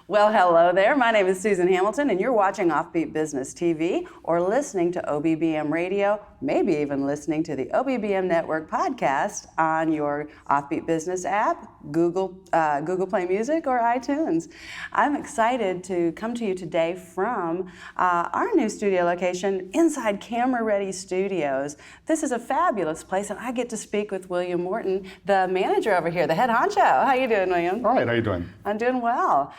Well, hello there. My name is Susan Hamilton, and you're watching OffBeat Business TV or listening to OBBM Radio, maybe even listening to the OBBM Network podcast on your OffBeat Business app, Google Play Music, or iTunes. I'm excited to come to you today from our new studio location inside Camera Ready Studios. This is a fabulous place, and I get to speak with William Morton, the manager over here, the head honcho. How you doing, William? All right, how you doing? I'm doing well.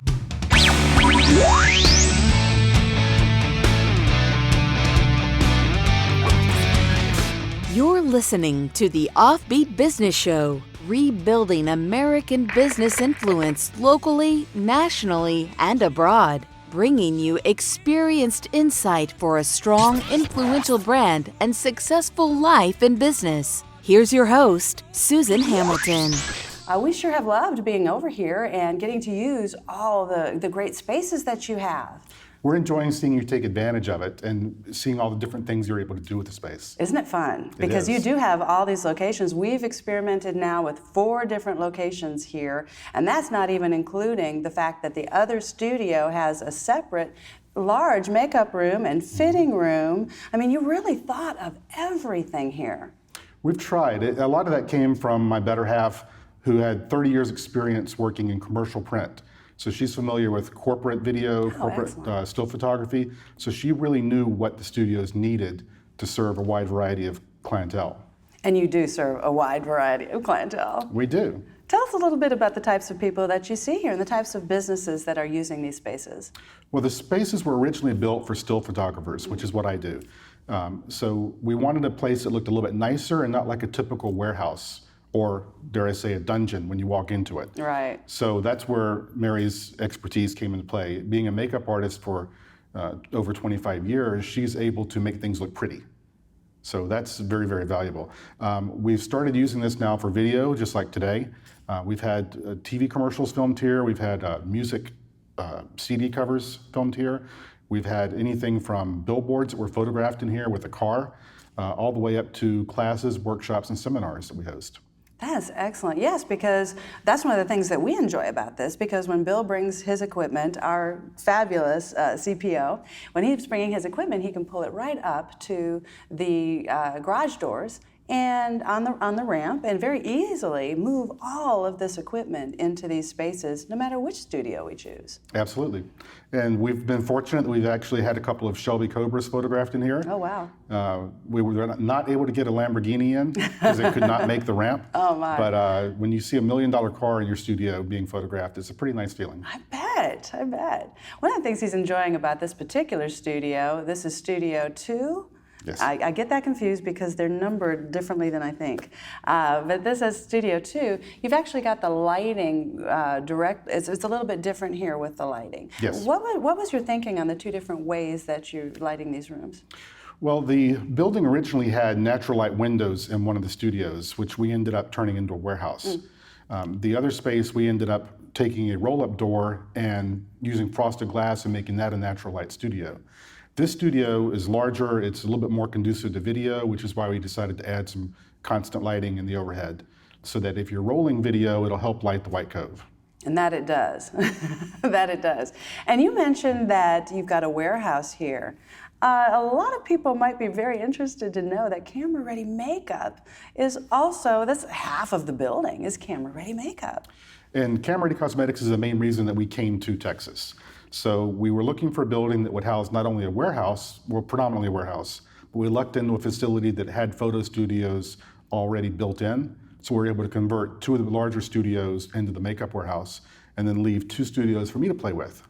You're listening to the OffBeat Business Show, rebuilding American business influence locally, nationally, and abroad, bringing you experienced insight for a strong, influential brand and successful life in business. Here's your host, Susan Hamilton. We sure have loved being over here and getting to use all the great spaces that you have. We're enjoying seeing you take advantage of it and seeing all the different things you're able to do with the space. Isn't it fun? It Because is. you do have all these locations. We've experimented now with 4 different locations here, and that's not even including the fact that the other studio has a separate large makeup room and fitting room. I mean, you really thought of everything here. We've tried. A lot of that came from my better half, who had 30 years experience working in commercial print. So she's familiar with corporate video, corporate still photography. So she really knew what the studios needed to serve a wide variety of clientele. And you do serve a wide variety of clientele. We do. Tell us a little bit about the types of people that you see here and the types of businesses that are using these spaces. Well, the spaces were originally built for still photographers, which is what I do. So we wanted a place that looked a little bit nicer and not like a typical warehouse, or dare I say a dungeon when you walk into it. Right. So that's where Mary's expertise came into play. Being a makeup artist for over 25 years, she's able to make things look pretty. So that's very, very valuable. We've started using this now for video, just like today. We've had TV commercials filmed here. We've had music CD covers filmed here. We've had anything from billboards that were photographed in here with a car, all the way up to classes, workshops, and seminars that we host. That's excellent. Yes, because that's one of the things that we enjoy about this, because when Bill brings his equipment, our fabulous CPO, when he's bringing his equipment, he can pull it right up to the garage doors and on the ramp and very easily move all of this equipment into these spaces, no matter which studio we choose. Absolutely. And we've been fortunate that we've actually had a couple of Shelby Cobras photographed in here. Oh, wow. We were not able to get a Lamborghini in because it could not make the ramp. Oh, my. But when you see $1 million car in your studio being photographed, it's a pretty nice feeling. I bet. One of the things he's enjoying about this particular studio, this is Studio 2. Yes. I get that confused because they're numbered differently than I think. But this is Studio 2. You've actually got the lighting it's a little bit different here with the lighting. Yes. What was your thinking on the 2 different ways that you're lighting these rooms? Well, the building originally had natural light windows in one of the studios, which we ended up turning into a warehouse. The other space, we ended up taking a roll-up door and using frosted glass and making that a natural light studio. This studio is larger, it's a little bit more conducive to video, which is why we decided to add some constant lighting in the overhead, so that if you're rolling video, it'll help light the White Cove. And that it does. That it does. And you mentioned that you've got a warehouse here. A lot of people might be very interested to know that Camera Ready Makeup is also, that's half of the building is Camera Ready Makeup. And Camera Ready Cosmetics is the main reason that we came to Texas. So we were looking for a building that would house not only a warehouse, well, predominantly a warehouse, but we lucked into a facility that had photo studios already built in. So we were able to convert 2 of the larger studios into the makeup warehouse and then leave 2 studios for me to play with.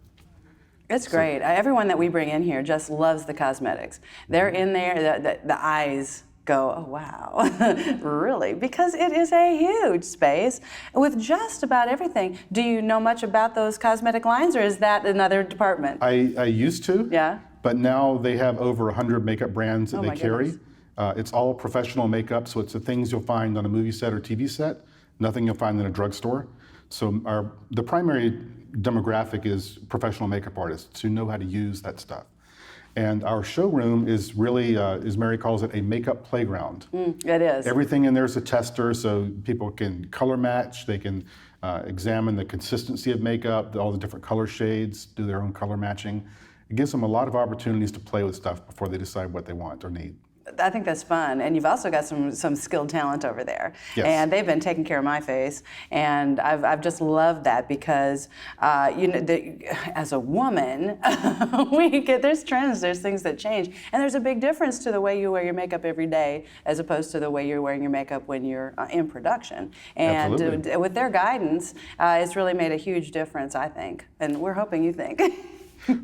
It's great. Everyone that we bring in here just loves the cosmetics. They're in there, the eyes go, oh wow, really? Because it is a huge space with just about everything. Do you know much about those cosmetic lines, or is that another department? I used to, yeah. But now they have over 100 makeup brands that Oh, they my carry. goodness. It's all professional makeup, so it's the things you'll find on a movie set or TV set, nothing you'll find in a drugstore. So the primary demographic is professional makeup artists who know how to use that stuff. And our showroom is really, as Mary calls it, a makeup playground. It is. Everything in there is a tester, so people can color match, they can examine the consistency of makeup, all the different color shades, do their own color matching. It gives them a lot of opportunities to play with stuff before they decide what they want or need. I think that's fun, and you've also got some skilled talent over there. Yes. And they've been taking care of my face, and I've just loved that because as a woman, there's trends, there's things that change, and there's a big difference to the way you wear your makeup every day as opposed to the way you're wearing your makeup when you're in production. And Absolutely. With their guidance, it's really made a huge difference, I think, and we're hoping you think.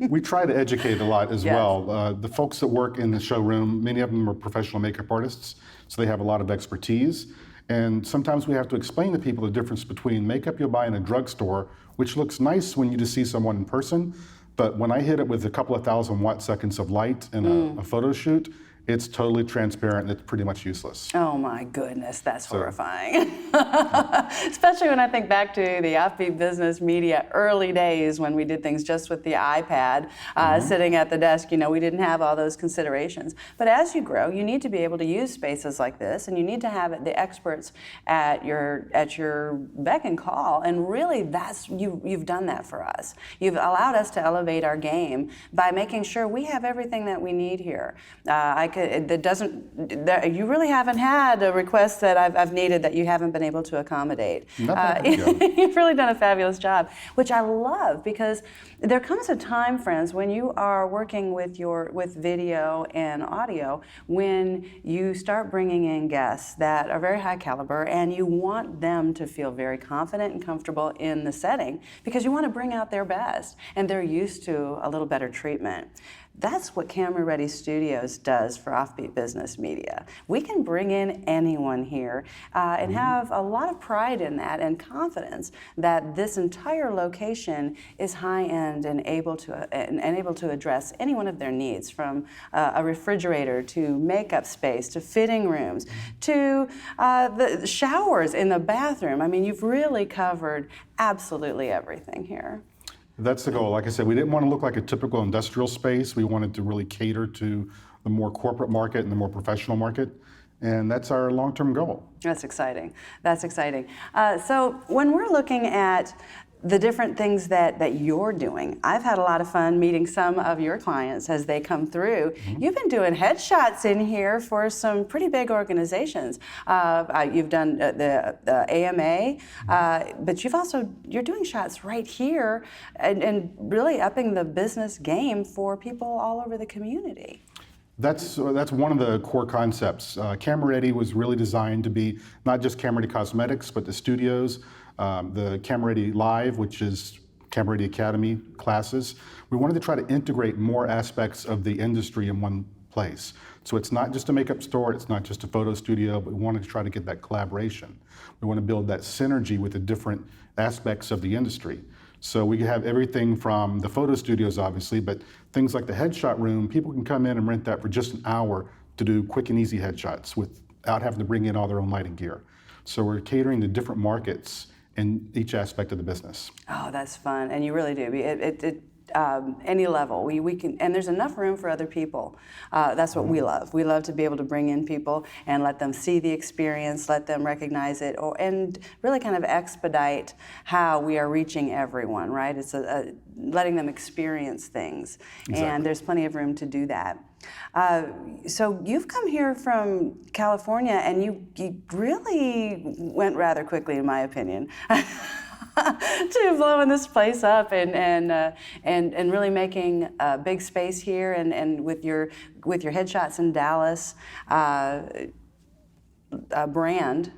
We try to educate a lot as Yes. well. The folks that work in the showroom, many of them are professional makeup artists, so they have a lot of expertise. And sometimes we have to explain to people the difference between makeup you'll buy in a drugstore, which looks nice when you just see someone in person, but when I hit it with a couple of thousand watt seconds of light in a photo shoot, it's totally transparent and it's pretty much useless. Oh my goodness, that's horrifying. Especially when I think back to the OffBeat Business Media early days when we did things just with the iPad, sitting at the desk. You know, we didn't have all those considerations. But as you grow, you need to be able to use spaces like this, and you need to have the experts at your beck and call. And really, you've done that for us. You've allowed us to elevate our game by making sure we have everything that we need here. You really haven't had a request that I've needed that you haven't been able to accommodate. You've really done a fabulous job, which I love, because there comes a time, friends, when you are working with video and audio, when you start bringing in guests that are very high caliber, and you want them to feel very confident and comfortable in the setting, because you want to bring out their best, and they're used to a little better treatment. That's what Camera Ready Studios does for OffBeat Business Media. We can bring in anyone here and have a lot of pride in that and confidence that this entire location is high-end and able to address any one of their needs, from a refrigerator to makeup space to fitting rooms to the showers in the bathroom. I mean, you've really covered absolutely everything here. That's the goal. Like I said, we didn't want to look like a typical industrial space. We wanted to really cater to the more corporate market and the more professional market. And that's our long-term goal. That's exciting. That's exciting. So when we're looking at the different things that you're doing, I've had a lot of fun meeting some of your clients as they come through. You've been doing headshots in here for some pretty big organizations. You've done the AMA, but you're doing shots right here and really upping the business game for people all over the community. That's one of the core concepts. Camera Ready was really designed to be not just Camera Ready Cosmetics, but the studios, the Camera Ready Live, which is Camera Ready Academy classes. We wanted to try to integrate more aspects of the industry in one place. So it's not just a makeup store, it's not just a photo studio, but we wanted to try to get that collaboration. We want to build that synergy with the different aspects of the industry. So we have everything from the photo studios, obviously, but things like the headshot room, people can come in and rent that for just an hour to do quick and easy headshots without having to bring in all their own lighting gear. So we're catering to different markets in each aspect of the business. Oh, that's fun, and you really do. Any level, we can, and there's enough room for other people. That's what we love. We love to be able to bring in people and let them see the experience, let them recognize it, and really kind of expedite how we are reaching everyone, right? It's letting them experience things, exactly. And there's plenty of room to do that. So you've come here from California, and you really went rather quickly, in my opinion. To blowing this place up and really making a big space here, and with your headshots in Dallas brand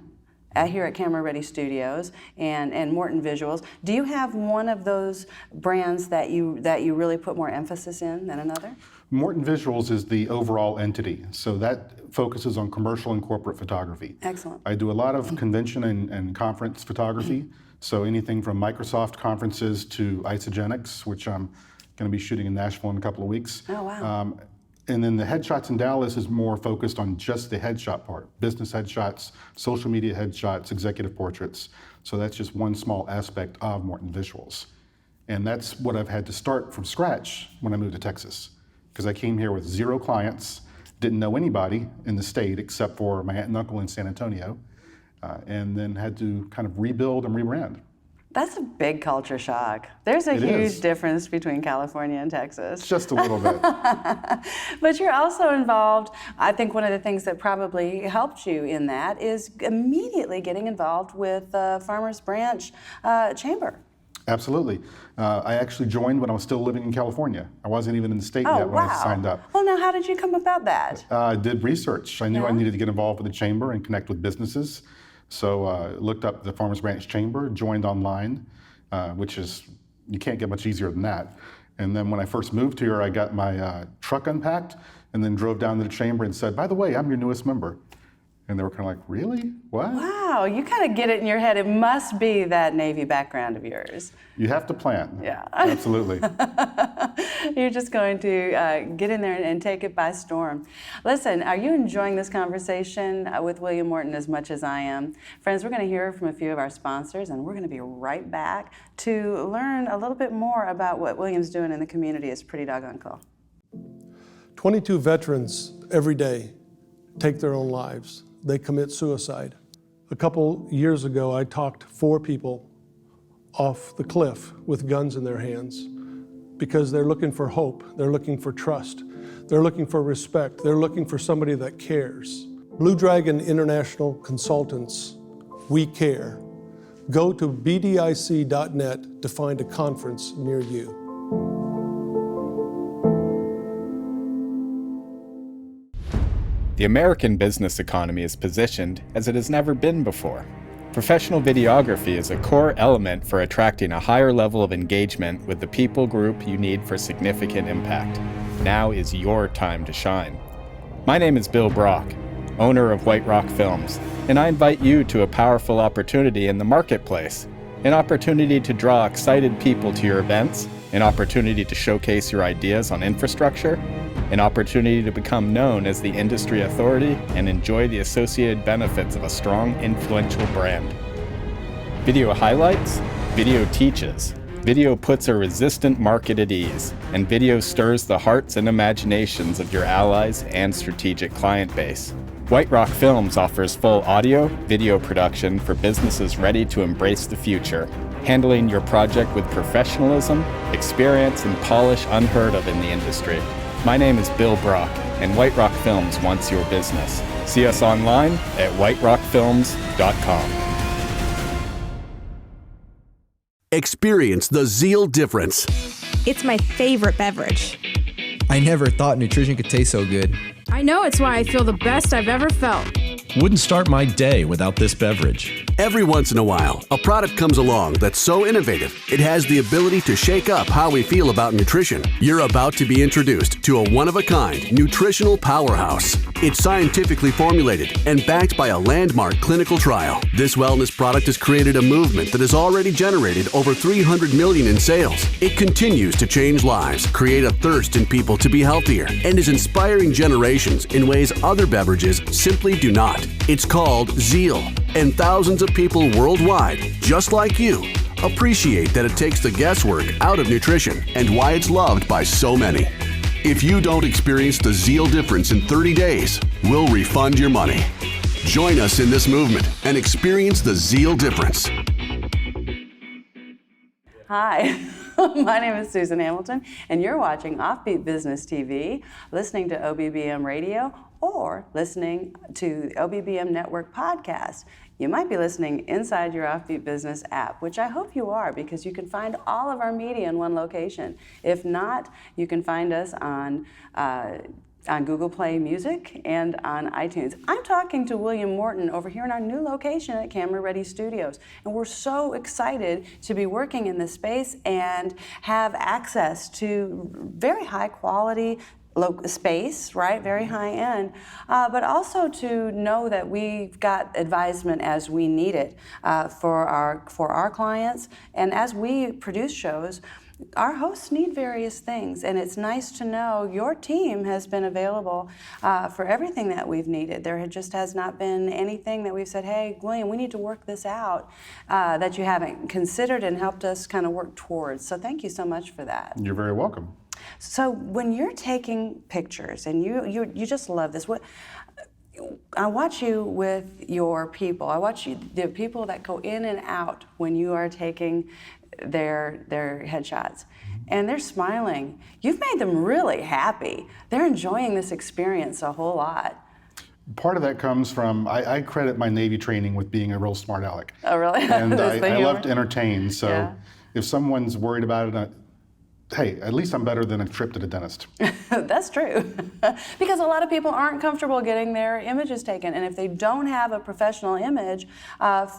here at Camera Ready Studios and Morton Visuals. Do you have one of those brands that you really put more emphasis in than another? Morton Visuals is the overall entity, so that focuses on commercial and corporate photography. Excellent. I do a lot of convention and conference photography. So anything from Microsoft conferences to Isogenics, which I'm going to be shooting in Nashville in a couple of weeks. Oh, wow. And then the headshots in Dallas is more focused on just the headshot part, business headshots, social media headshots, executive portraits. So that's just one small aspect of Morton Visuals. And that's what I've had to start from scratch when I moved to Texas, because I came here with 0 clients, didn't know anybody in the state except for my aunt and uncle in San Antonio. And then had to kind of rebuild and rebrand. That's a big culture shock. There's a huge difference between California and Texas. Just a little bit. But you're also involved, I think one of the things that probably helped you in that is immediately getting involved with Farmers Branch Chamber. Absolutely. I actually joined when I was still living in California. I wasn't even in the state yet when I signed up. Well, now how did you come about that? I did research. I knew I needed to get involved with the chamber and connect with businesses. So looked up the Farmers Branch Chamber, joined online, which is, you can't get much easier than that. And then when I first moved here, I got my truck unpacked and then drove down to the chamber and said, by the way, I'm your newest member. And they were kind of like, really? What? Wow, you kind of get it in your head. It must be that Navy background of yours. You have to plan. Yeah. Absolutely. You're just going to get in there and take it by storm. Listen, are you enjoying this conversation with William Morton as much as I am? Friends, we're going to hear from a few of our sponsors, and we're going to be right back to learn a little bit more about what William's doing in the community. It's pretty doggone cool. 22 veterans every day take their own lives. They commit suicide. A couple years ago, I talked 4 people off the cliff with guns in their hands because they're looking for hope, they're looking for trust, they're looking for respect, they're looking for somebody that cares. Blue Dragon International Consultants, we care. Go to bdic.net to find a conference near you. The American business economy is positioned as it has never been before. Professional videography is a core element for attracting a higher level of engagement with the people group you need for significant impact. Now is your time to shine. My name is Bill Brock, owner of White Rock Films, and I invite you to a powerful opportunity in the marketplace, an opportunity to draw excited people to your events, an opportunity to showcase your ideas on infrastructure, an opportunity to become known as the industry authority and enjoy the associated benefits of a strong, influential brand. Video highlights, video teaches. Video puts a resistant market at ease, and video stirs the hearts and imaginations of your allies and strategic client base. White Rock Films offers full audio, video production for businesses ready to embrace the future, handling your project with professionalism, experience, and polish unheard of in the industry. My name is Bill Brock, and White Rock Films wants your business. See us online at whiterockfilms.com. Experience the Zeal difference. It's my favorite beverage. I never thought nutrition could taste so good. I know it's why I feel the best I've ever felt. Wouldn't start my day without this beverage. Every once in a while, a product comes along that's so innovative, it has the ability to shake up how we feel about nutrition. You're about to be introduced to a one-of-a-kind nutritional powerhouse. It's scientifically formulated and backed by a landmark clinical trial. This wellness product has created a movement that has already generated over $300 million in sales. It continues to change lives, create a thirst in people to be healthier, and is inspiring generations in ways other beverages simply do not. It's called Zeal, and thousands of people worldwide, just like you, appreciate that it takes the guesswork out of nutrition and why it's loved by so many. If you don't experience the Zeal difference in 30 days, we'll refund your money. Join us in this movement and experience the Zeal difference. Hi, my name is Susan Hamilton, and you're watching OffBeat Business TV, listening to OBBM Radio, or listening to the OBBM Network podcast. You might be listening inside your OffBeat Business app, which I hope you are, because you can find all of our media in one location. If not, you can find us on Google Play Music and on iTunes. I'm talking to William Morton over here in our new location at Camera Ready Studios, and we're so excited to be working in this space and have access to very high quality space, right, very high end, but also to know that we've got advisement as we need it for our clients, and as we produce shows, our hosts need various things, and it's nice to know your team has been available for everything that we've needed. There just has not been anything that we've said, hey, William, we need to work this out, that you haven't considered and helped us kind of work towards. So thank you so much for that. You're very welcome. So when you're taking pictures, and you just love this, I watch you with your people. I watch you, the people that go in and out when you are taking their headshots. And they're smiling. You've made them really happy. They're enjoying this experience a whole lot. Part of that comes from, I credit my Navy training with being a real smart aleck. Oh, really? And I love to entertain, so Yeah. if someone's worried about it, hey, at least I'm better than a trip to the dentist. That's true. Because a lot of people aren't comfortable getting their images taken, and if they don't have a professional image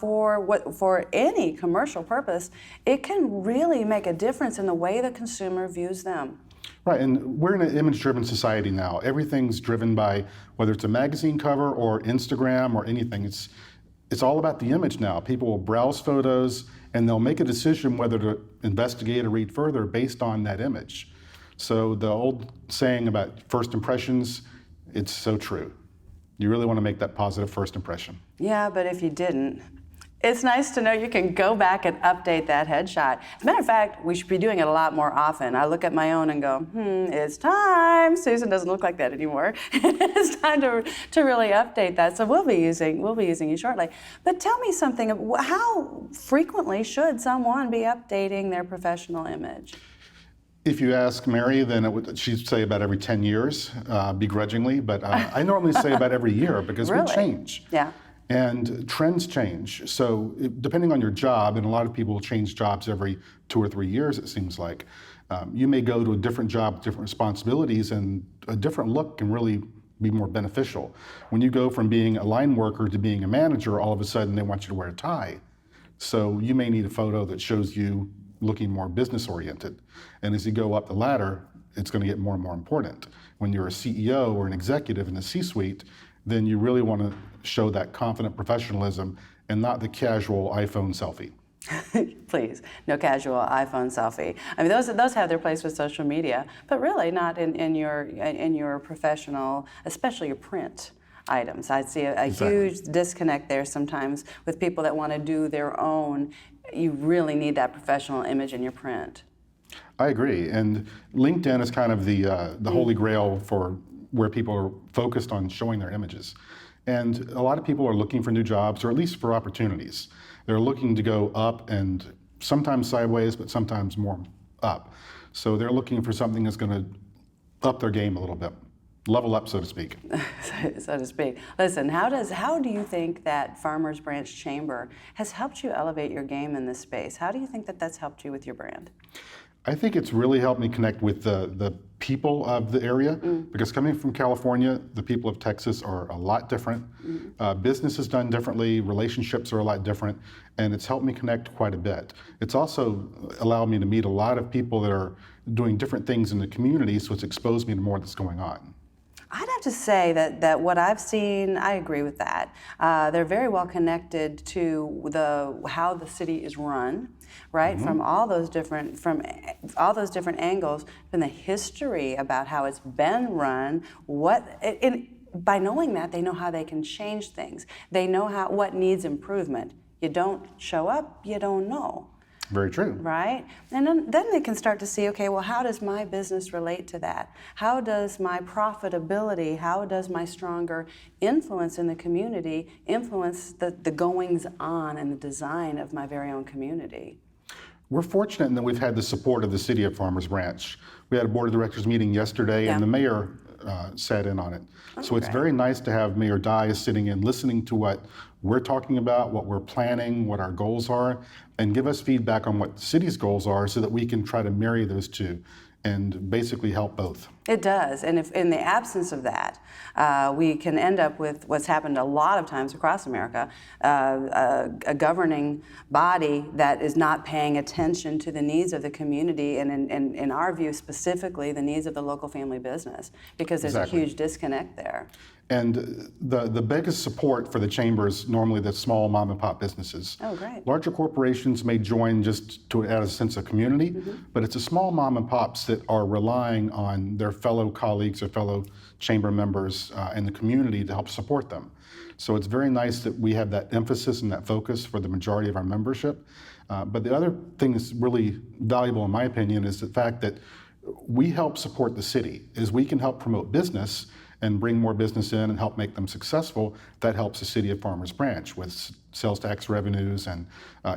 for any commercial purpose, it can really make a difference in the way the consumer views them. Right, and we're in an image-driven society now. Everything's driven by, whether it's a magazine cover or Instagram or anything, it's all about the image now. People will browse photos and they'll make a decision whether to investigate or read further based on that image. So the old saying about first impressions, it's so true. You really want to make that positive first impression. Yeah, but if you didn't, it's nice to know you can go back and update that headshot. As a matter of fact, we should be doing it a lot more often. I look at my own and go, it's time. Susan doesn't look like that anymore. It's time to really update that. So we'll be using you shortly. But tell me something, how frequently should someone be updating their professional image? If you ask Mary, then she'd say about every 10 years, begrudgingly, but I normally say about every year because Really? we change. Yeah. And trends change. So depending on your job, and a lot of people change jobs every 2 or 3 years, it seems like, you may go to a different job with different responsibilities, and a different look can really be more beneficial. When you go from being a line worker to being a manager, all of a sudden they want you to wear a tie. So you may need a photo that shows you looking more business oriented. And as you go up the ladder, it's going to get more and more important. When you're a CEO or an executive in the C-suite, then you really want to show that confident professionalism and not the casual iPhone selfie. Please, no casual iPhone selfie. I mean, those have their place with social media, but really not in your professional, especially your print items. I see a huge disconnect there sometimes with people that want to do their own. You really need that professional image in your print. I agree, and LinkedIn is kind of the holy grail for where people are focused on showing their images. And a lot of people are looking for new jobs, or at least for opportunities. They're looking to go up, and sometimes sideways, but sometimes more up. So they're looking for something that's going to up their game a little bit, level up, so to speak. So to speak. Listen, how do you think that Farmers Branch Chamber has helped you elevate your game in this space? How do you think that that's helped you with your brand? I think it's really helped me connect with the people of the area, because coming from California, the people of Texas are a lot different. Business is done differently, relationships are a lot different, and it's helped me connect quite a bit. It's also allowed me to meet a lot of people that are doing different things in the community, so it's exposed me to more that's going on. I'd have to say that what I've seen, I agree with that. They're very well connected to how the city is run, right? From all those different angles, from the history about how it's been run. By knowing that, they know how they can change things. They know what needs improvement. You don't show up, you don't know. Very true. Right? And then they can start to see, okay, well, how does my business relate to that? How does my profitability, how does my stronger influence in the community influence the goings on and the design of my very own community? We're fortunate in that we've had the support of the city of Farmers Branch. We had a board of directors meeting yesterday, and the mayor sat in on it. So it's very nice to have Mayor Dye sitting in, listening to what we're talking about, what we're planning, what our goals are, and give us feedback on what the city's goals are so that we can try to marry those two and basically help both. It does, and if in the absence of that, we can end up with what's happened a lot of times across America, a governing body that is not paying attention to the needs of the community, and in our view specifically, the needs of the local family business, because there's a huge disconnect there. And the biggest support for the chamber is normally the small mom and pop businesses. Oh, great. Larger corporations may join just to add a sense of community, but it's the small mom and pops that are relying on their fellow colleagues or fellow chamber members in the community to help support them. So it's very nice that we have that emphasis and that focus for the majority of our membership. But the other thing that's really valuable in my opinion is the fact that we help support the city, is we can help promote business, and bring more business in and help make them successful, that helps the city of Farmers Branch with sales tax revenues and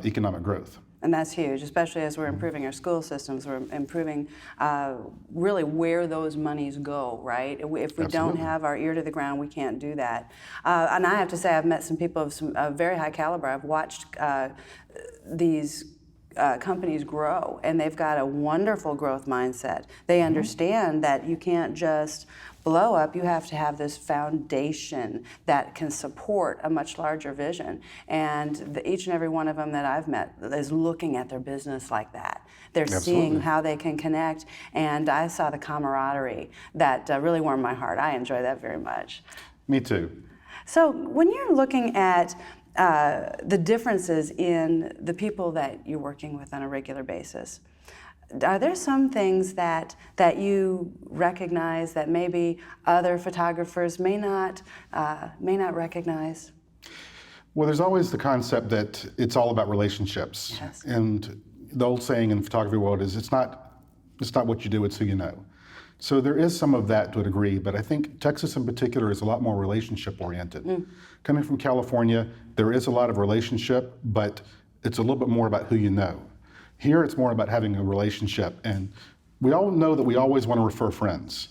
economic growth. And that's huge, especially as we're improving our school systems. We're improving really where those monies go, right? If we don't have our ear to the ground, we can't do that. And I have to say, I've met some people of some very high caliber. I've watched these companies grow, and they've got a wonderful growth mindset. They understand that you can't just blow up, you have to have this foundation that can support a much larger vision. And each and every one of them that I've met is looking at their business like that. They're seeing how they can connect, and I saw the camaraderie that really warmed my heart. I enjoy that very much. Me too. So when you're looking at the differences in the people that you're working with on a regular basis, are there some things that you recognize that maybe other photographers may not recognize? Well, there's always the concept that it's all about relationships. Yes. And the old saying in the photography world is it's not what you do, it's who you know. So there is some of that to a degree, but I think Texas in particular is a lot more relationship oriented. Coming from California, there is a lot of relationship, but it's a little bit more about who you know. Here it's more about having a relationship, and we all know that we always want to refer friends.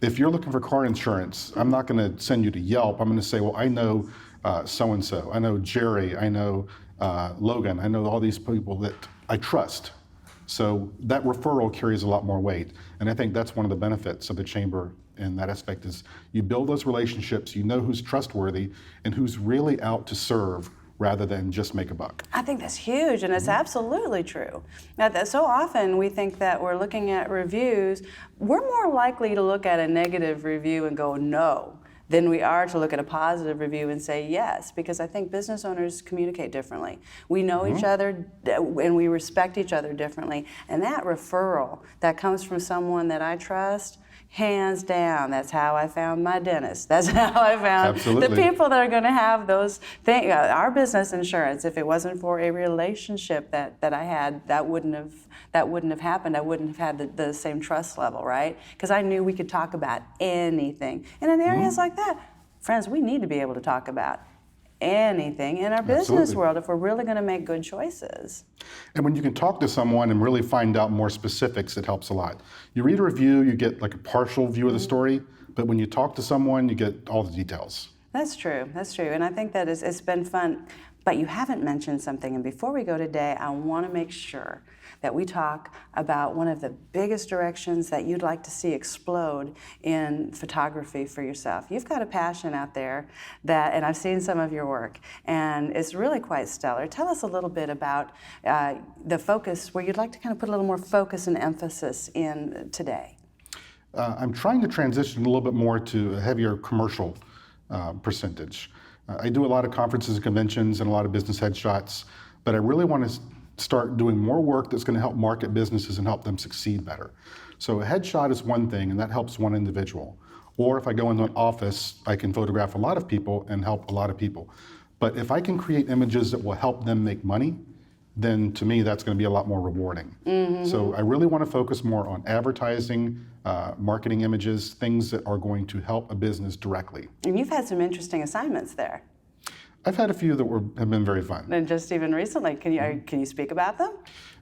If you're looking for car insurance, I'm not going to send you to Yelp. I'm going to say, well, I know so-and-so. I know Jerry. I know Logan. I know all these people that I trust. So that referral carries a lot more weight. And I think that's one of the benefits of the chamber in that aspect is you build those relationships, you know who's trustworthy and who's really out to serve rather than just make a buck. I think that's huge, and it's absolutely true. Now, so often we think that we're looking at reviews, we're more likely to look at a negative review and go no than we are to look at a positive review and say yes, because I think business owners communicate differently. We know each other and we respect each other differently, and that referral that comes from someone that I trust, hands down, that's how I found my dentist. That's how I found the people that are going to have those things. Our business insurance, if it wasn't for a relationship that I had, that wouldn't have happened. I wouldn't have had the same trust level, right? Because I knew we could talk about anything. And in areas like that, friends, we need to be able to talk about anything in our business world if we're really going to make good choices. And when you can talk to someone and really find out more specifics, it helps a lot. You read a review, you get like a partial view of the story, but when you talk to someone, you get all the details. That's true, and I think that it's been fun. But you haven't mentioned something, and before we go today, I want to make sure that we talk about one of the biggest directions that you'd like to see explode in photography for yourself. You've got a passion out there and I've seen some of your work, and it's really quite stellar. Tell us a little bit about the focus, where you'd like to kind of put a little more focus and emphasis in today. I'm trying to transition a little bit more to a heavier commercial percentage. I do a lot of conferences and conventions and a lot of business headshots, but I really want to start doing more work that's going to help market businesses and help them succeed better. So a headshot is one thing, and that helps one individual. Or if I go into an office, I can photograph a lot of people and help a lot of people. But if I can create images that will help them make money, then to me that's going to be a lot more rewarding. So I really want to focus more on advertising, marketing images, things that are going to help a business directly. And you've had some interesting assignments there. I've had a few that have been very fun. And just even recently, can you speak about them?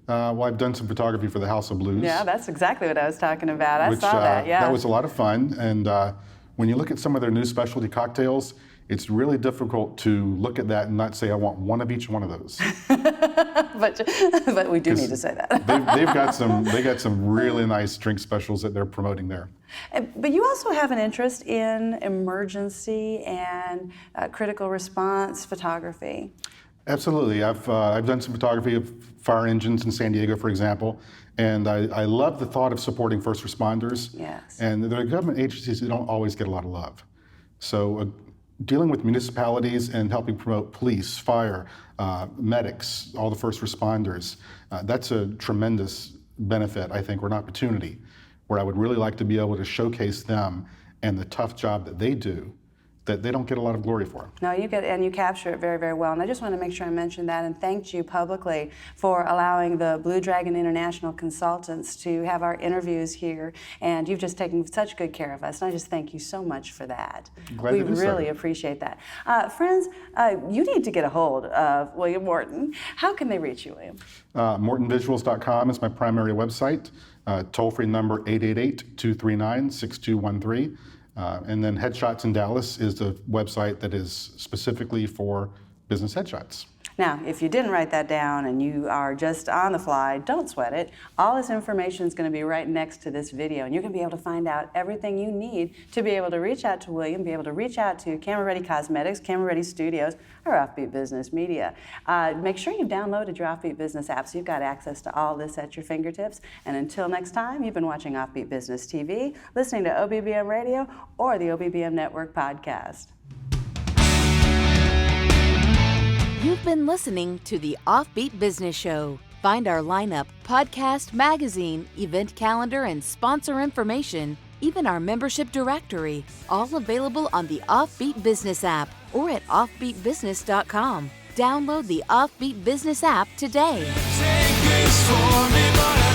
Well, I've done some photography for the House of Blues. Yeah, that's exactly what I was talking about. I saw that, yeah. That was a lot of fun, and when you look at some of their new specialty cocktails, it's really difficult to look at that and not say, I want one of each one of those. but we do need to say that. they got some really nice drink specials that they're promoting there. But you also have an interest in emergency and critical response photography. Absolutely. I've done some photography of fire engines in San Diego, for example, and I love the thought of supporting first responders. Yes. And there are government agencies that don't always get a lot of love. So dealing with municipalities and helping promote police, fire, medics, all the first responders, that's a tremendous benefit, I think, or an opportunity where I would really like to be able to showcase them and the tough job that they do that they don't get a lot of glory for. No, you get, and you capture it very, very well. And I just want to make sure I mention that and thanked you publicly for allowing the Blue Dragon International consultants to have our interviews here. And you've just taken such good care of us. And I just thank you so much for that. Glad We to do so. really appreciate that. Friends, you need to get a hold of William Morton. How can they reach you, William? MortonVisuals.com is my primary website. Toll-free number 888-239-6213. And then Headshots in Dallas is the website that is specifically for business headshots. Now, if you didn't write that down and you are just on the fly, don't sweat it. All this information is going to be right next to this video, and you're going to be able to find out everything you need to be able to reach out to William, be able to reach out to Camera Ready Cosmetics, Camera Ready Studios, or OffBeat Business Media. Make sure you've downloaded your OffBeat Business app so you've got access to all this at your fingertips. And until next time, you've been watching OffBeat Business TV, listening to OBBM Radio, or the OBBM Network podcast. You've been listening to the OffBeat Business Show. Find our lineup, podcast, magazine, event calendar, and sponsor information, even our membership directory, all available on the OffBeat Business app or at offbeatbusiness.com. Download the OffBeat Business app today. Take this for me, but